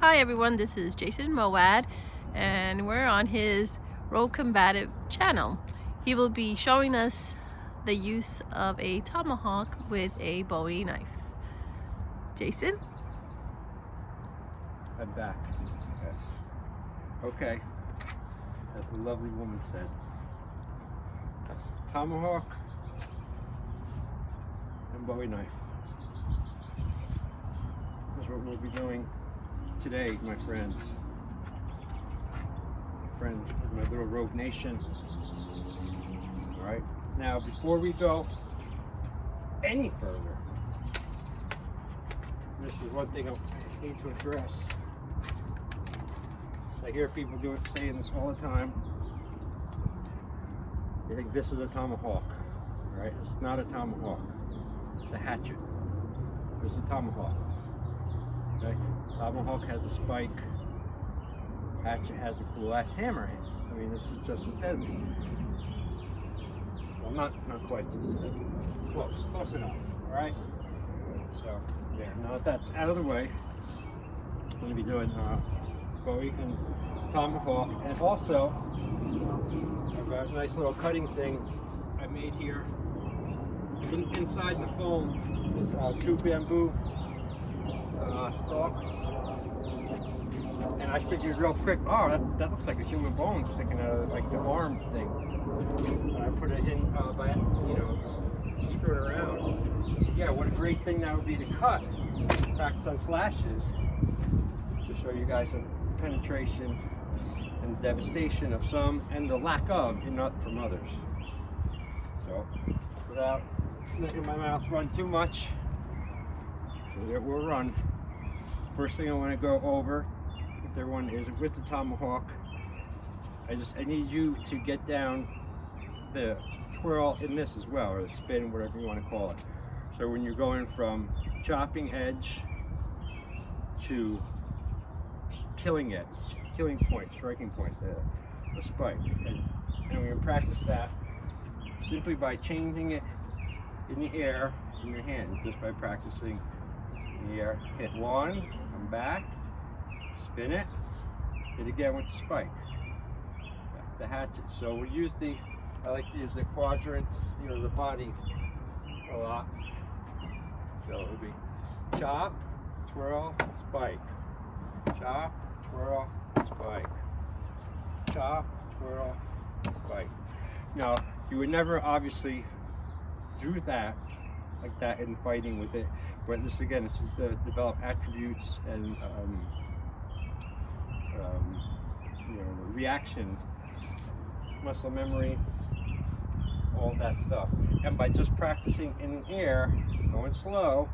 Hi everyone, this is Jason Moad and we're on his Road Combative channel. He will be showing us the use of a tomahawk with a Bowie knife. Jason? I'm back. Yes. Okay. As the lovely woman said. Tomahawk and Bowie knife. That's what we'll be doing today, my friends. My little rogue nation. Alright. Now before we go any further, this is one thing I need to address. I hear people saying this all the time. They think this is a tomahawk, right? It's not a tomahawk. It's a hatchet. It's a tomahawk. Okay? Tomahawk has a spike. Hatchet has a cool ass hammer. I mean, this is just as deadly. Well, not quite as deadly. Close enough. All right. So there. Now that that's out of the way, I'm going to be doing Bowie and tomahawk, and also I've got a nice little cutting thing I made here. Inside the foam is true bamboo stalks, and I figured real quick, oh, that looks like a human bone sticking out of like the arm thing. And I put it in by just screw it around. So yeah, what a great thing that would be to cut. Practice on slashes to show you guys the penetration and the devastation of some and the lack of from others. So without letting my mouth run too much, so it will run. First thing I want to go over with everyone is with the tomahawk. I need you to get down the twirl in this as well, or the spin, whatever you want to call it. So when you're going from chopping edge to killing edge, killing point, striking point, the spike, and we're going to practice that simply by changing it in the air in your hand, just by practicing in the air. Hit one, come back, spin it, hit again with the spike, the hatchet. So we use I like to use the quadrants, the body a lot. So it'll be chop, twirl, spike, chop, twirl, spike, chop, twirl, spike. Now, you would never obviously do that like that in fighting with it, but this is to develop attributes and reaction, muscle memory, all that stuff. And by just practicing in the air, going slow,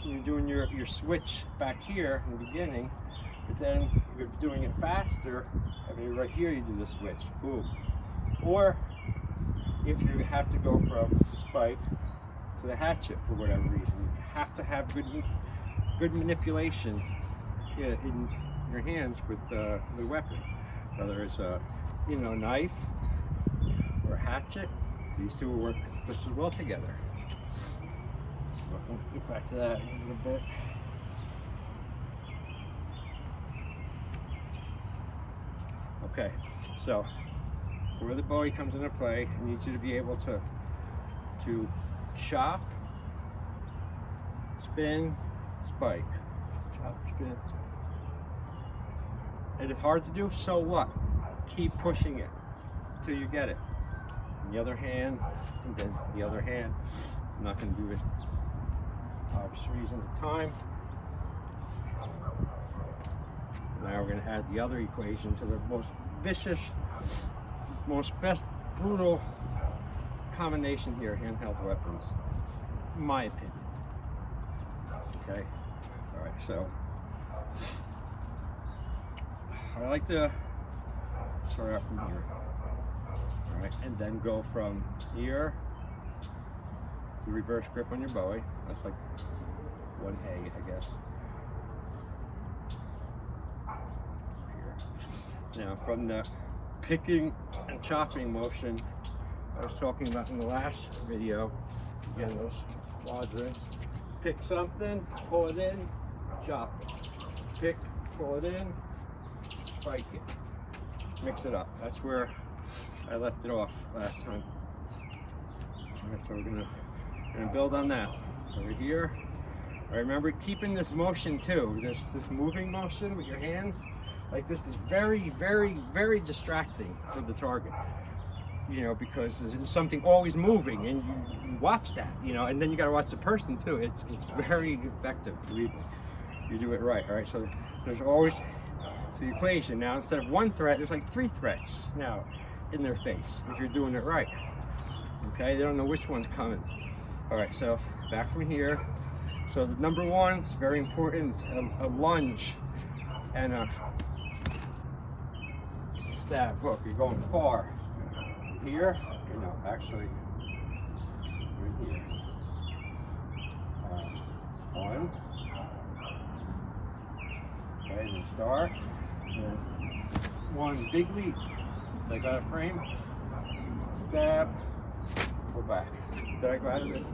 you're doing your switch back here in the beginning, but then you're doing it faster. I mean, right here you do the switch, boom. Or if you have to go from spike to the hatchet for whatever reason, you have to have good manipulation in your hands with the weapon, whether it's a knife or a hatchet. These two will work just as well together. We'll get back to that in a little bit. Okay, so where the Bowie comes into play, I need you to be able to chop, spin, spike. Chop, spin, spike. And it's hard to do, so what? Keep pushing it until you get it. And the other hand, and then the other hand. I'm not going to do it for obvious reasons of time. Now we're going to add the other equation to the most vicious, best brutal combination here, handheld weapons, in my opinion. Okay? Alright, so I like to start out from here. Alright, and then go from here to reverse grip on your Bowie. That's like 1A, I guess. Here. Now, from the picking and chopping motion I was talking about in the last video, again, those quadrants, pick something, pull it in, chop it. pick, pull it in, spike it, mix it up. That's where I left it off last time. All right, so we're gonna build on that. So we're here. I remember keeping this motion too, this moving motion with your hands. Like this is very, very, very distracting for the target. You know, because there's something always moving, and you watch that, you know, and then you got to watch the person too. It's very effective, believe me. You do it right. All right, so there's always the equation. Now instead of one threat, there's like 3 threats now in their face if you're doing it right. Okay, they don't know which one's coming. All right, so back from here. So the number 1 is very important. It's a lunge and a stab hook. You're going far. Here, you know, actually, right here. 1. Okay, then start. And 1 big leap. I got a frame. Stab. Go back. Did I go out of it?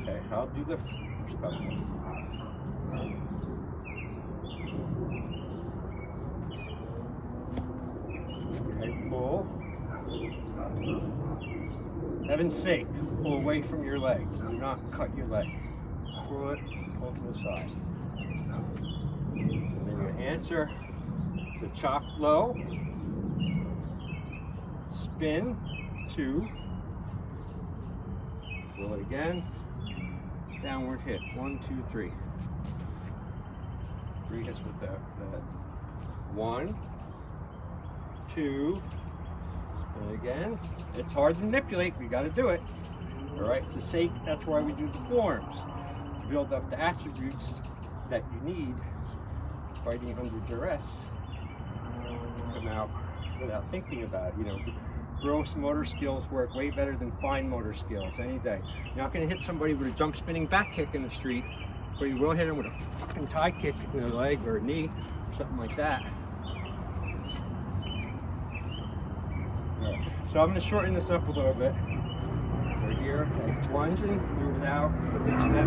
Okay, I'll do the stuff. Okay, pull. Heaven's sake, pull away from your leg. Do not cut your leg. Pull it, pull to the side. And then your answer to chop low, spin, 2, pull it again, downward hit, 1, 2, 3. 3 hits with that. 1, 2, spin again. It's hard to manipulate, we got to do it. All right, it's the sake, that's why we do the forms, to build up the attributes that you need fighting under duress. Come out without thinking about it, you know. Gross motor skills work way better than fine motor skills any day. You're not going to hit somebody with a jump spinning back kick in the street, but you will hit them with a fucking tie kick in the leg or a knee or something like that. Right. So I'm going to shorten this up a little bit. Right here, okay, lunging, move without the big step.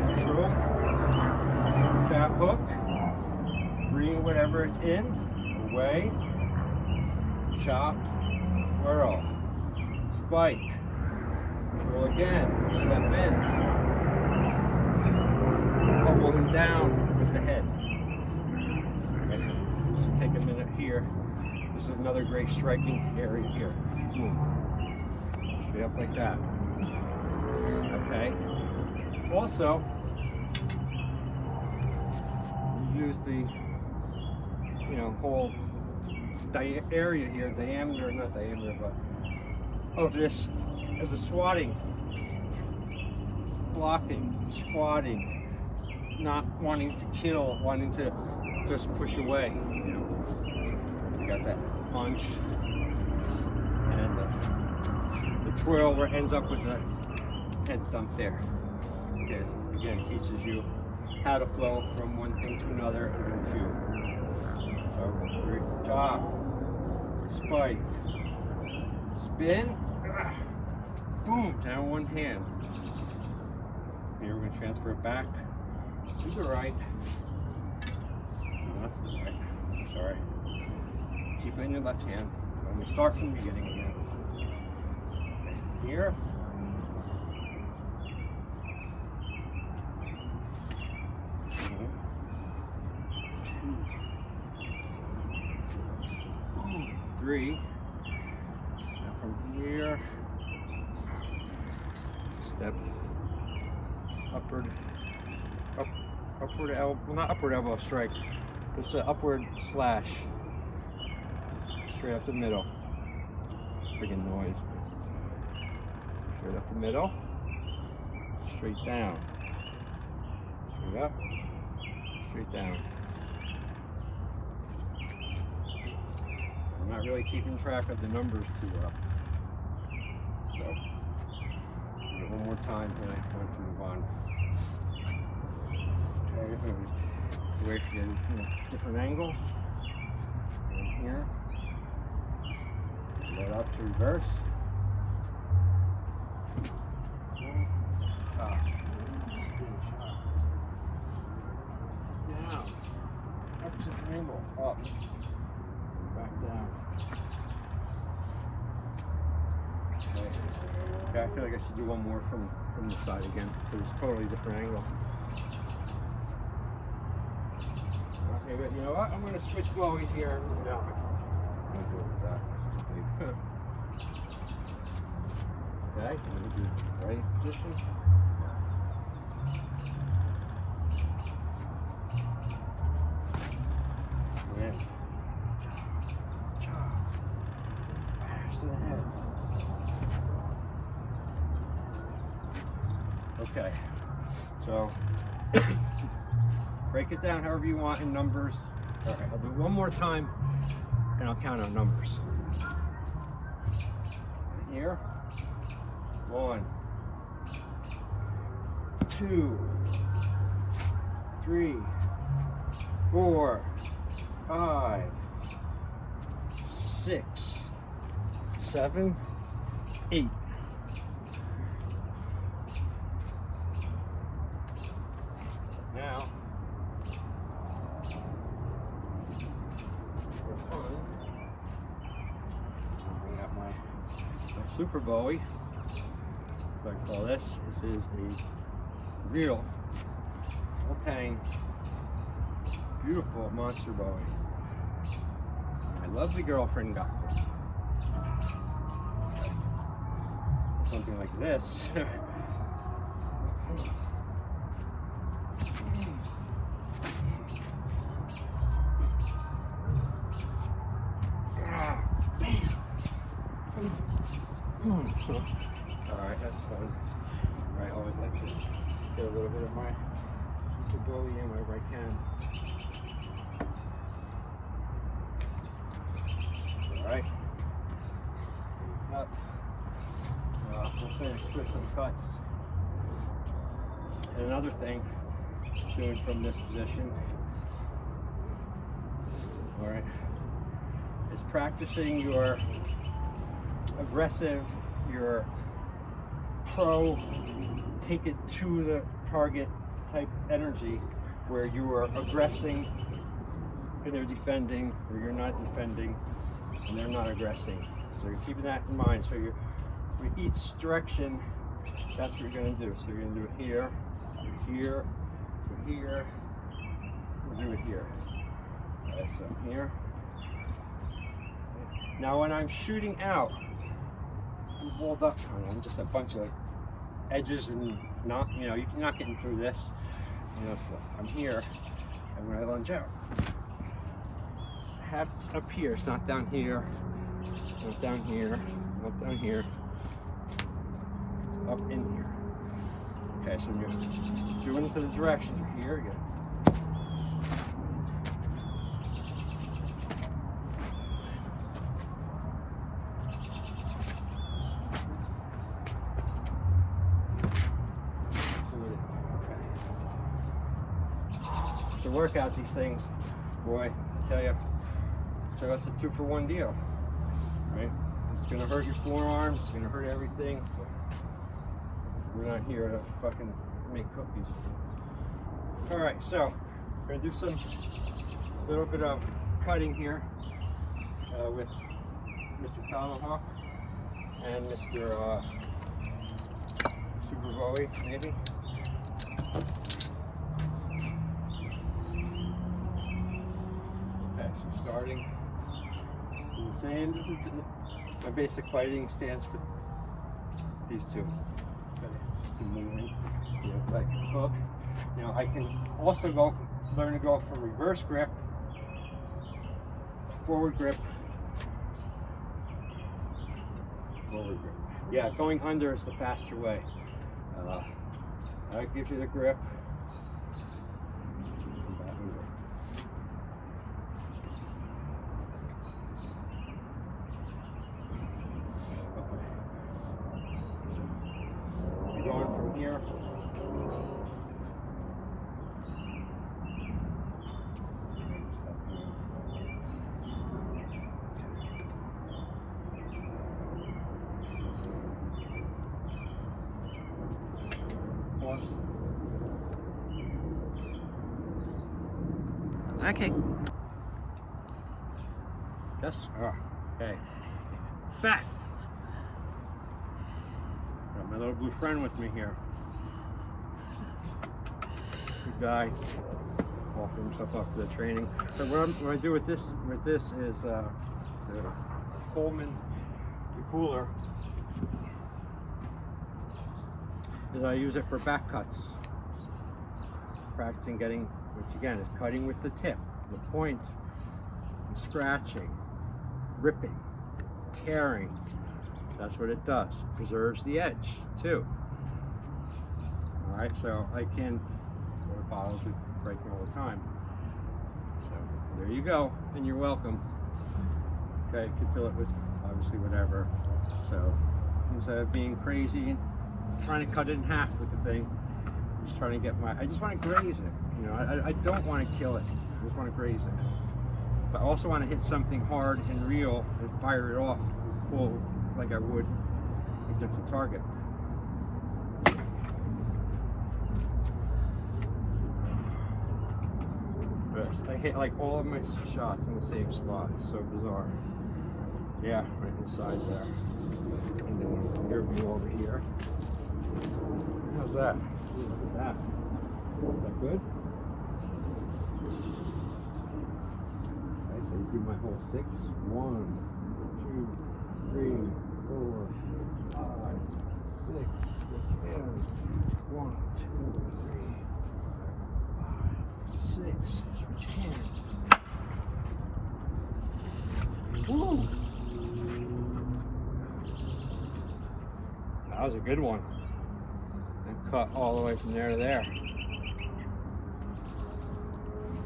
Control. Tap hook. Bring whatever it's in. Away. Chop. Twirl. Spike. Control again. Step in. Pummel him down with the head. Okay. This will take a minute here. This is another great striking area here. Boom. Straight up like that. Okay. Also, use the, you know, whole area here, diameter, not diameter, but of this as a swatting, blocking, swatting, not wanting to kill, wanting to just push away. You know, you got that punch and the twirl where it ends up with the head stump there. Okay, so again, teaches you how to flow from one thing to another and do 2. So, chop, spike, spin, boom, down one hand. Here we're going to transfer it back to the right. No, not to the right. I'm sorry. Keep it in your left hand. I'm going to start from the beginning again. Okay, here. Three. Now from here, step upward elbow, well, not upward elbow strike, but it's an upward slash, straight up the middle. Friggin' noise. Straight up the middle, straight down, straight up, straight down. I'm not really keeping track of the numbers too well. So, one more time and I want to move on. Okay, wait for a different angle. And here. Let up to reverse. Top. Spin shot. down. That's just an angle. Up. Back down. Okay. Yeah, I feel like I should do one more from the side again. So it's a totally different angle. Okay, but you know what? I'm going to switch Bowies here. No, I'm going to do it with that. Okay, I'm going to do the right position. And bash to the head. Okay, so break it down however you want in numbers. All right, I'll do one more time and I'll count on numbers. Here, 1, 2, 3, 4, 5, 6, 7, 8. Now, for fun, I'll bring out my Super Bowie. What I call this. This is a real, full-tang, beautiful monster Bowie. My lovely girlfriend got for me. Something like this. Alright, that's fun. I always like to get a little bit of my Bowie in wherever I can. Alright. It's up. We'll finish with some cuts. And another thing, doing from this position, alright, is practicing your aggressive, your pro, take it to the target type energy where you are aggressing and they're defending, or you're not defending and they're not aggressing. So you're keeping that in mind. So you're, with each direction, that's what you're going to do. So you're going to do it here, here, here, we'll do it here. Okay, so here. Now when I'm shooting out, I'm walled up, I'm just a bunch of edges and not, you know, you're not getting through this. You know, so I'm here, and when I lunge out, I have it's up here, it's not down here, not down here, not down here, it's up in here. Okay, so you're doing it to the direction. You're here, again. To work out these things, boy, I tell you, so that's a 2-for-1 deal, right? It's gonna hurt your forearms, it's gonna hurt everything. We're not here to fucking make cookies. All right, so we're gonna do some little bit of cutting here with Mr. Tomahawk and Mr. Super Bowie, maybe. Starting in the same, this is my basic fighting stance for these two. Moving, you know, like a hook. Now I can also learn to go from reverse grip, forward grip, forward grip. Yeah, going under is the faster way. That gives you the grip. Here. Pause. Okay. Yes? Oh, okay. Back! Got my little blue friend with me here. Good guy. Offering himself up to the training. So what I do with this is the Coleman, the cooler, is I use it for back cuts. Practicing getting, which again is cutting with the tip, the point, and scratching, ripping, tearing. That's what it does. It preserves the edge too. All right, so I can, water bottles we break all the time. So there you go, and you're welcome. Okay, you can fill it with obviously whatever. So instead of being crazy and trying to cut it in half with the thing, I'm just trying to get I just want to graze it. You know, I don't want to kill it. I just want to graze it. But I also want to hit something hard and real and fire it off full, like I would against a target. I hit like all of my shots in the same spot. It's so bizarre. Yeah, right inside there. And then rear view over here. How's that? Ooh, look at that. Is that good? Okay, so you do my whole 6. 1, 2, 3, 4, 5, 6. And 1, 2, 3, 5, 6. Switch hands. Woo! That was a good one. And cut all the way from there to there.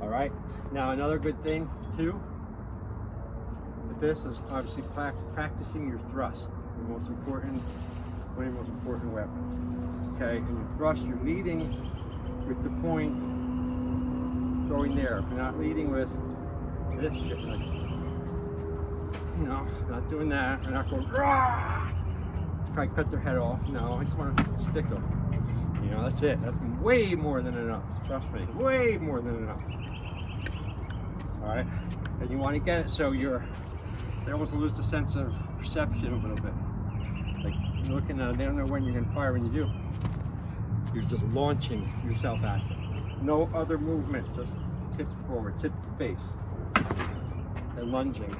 All right. Now another good thing too with this is obviously practicing your thrust. The most important, one of the most important weapons. Okay, and your thrust, you're leading with the point going there. If you're not leading with this shit, like, you know, not doing that. We're not going, rah! Try to cut their head off. No, I just want to stick them. You know, that's it. That's way more than enough. Trust me, way more than enough. All right, and you want to get it so they almost lose the sense of perception a little bit. Like you're looking at it, they don't know when you're going to fire. When you do, you're just launching yourself at them. No other movement. Just tip forward, tip to face, and lunging.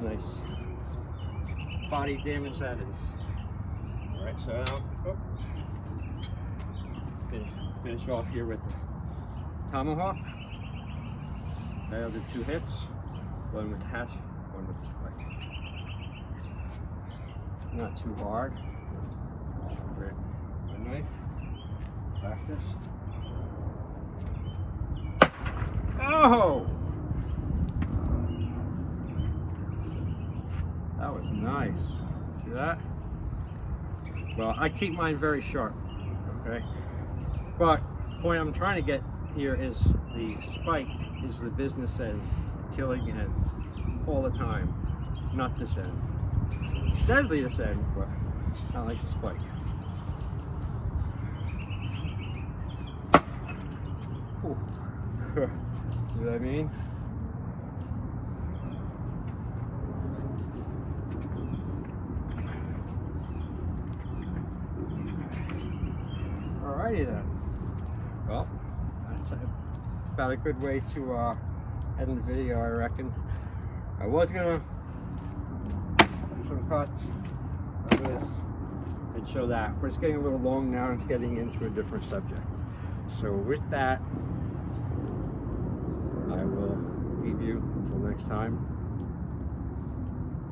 Nice body damage that is. All right, so now finish off here with the tomahawk. Okay, I'll do 2 hits, one with the hatch, one with the spike. Not too hard. Great. My knife. Practice. Oh! That was nice. See that? Well, I keep mine very sharp, okay? But the point I'm trying to get here is the spike is the business end, killing end, all the time, not this end. Deadly this end, but I like the spike. See what I mean? Alrighty then. Well, that's about a good way to end the video, I reckon. I was gonna do some cuts of this and show that, but it's getting a little long now and it's getting into a different subject. So with that, I will leave you until next time.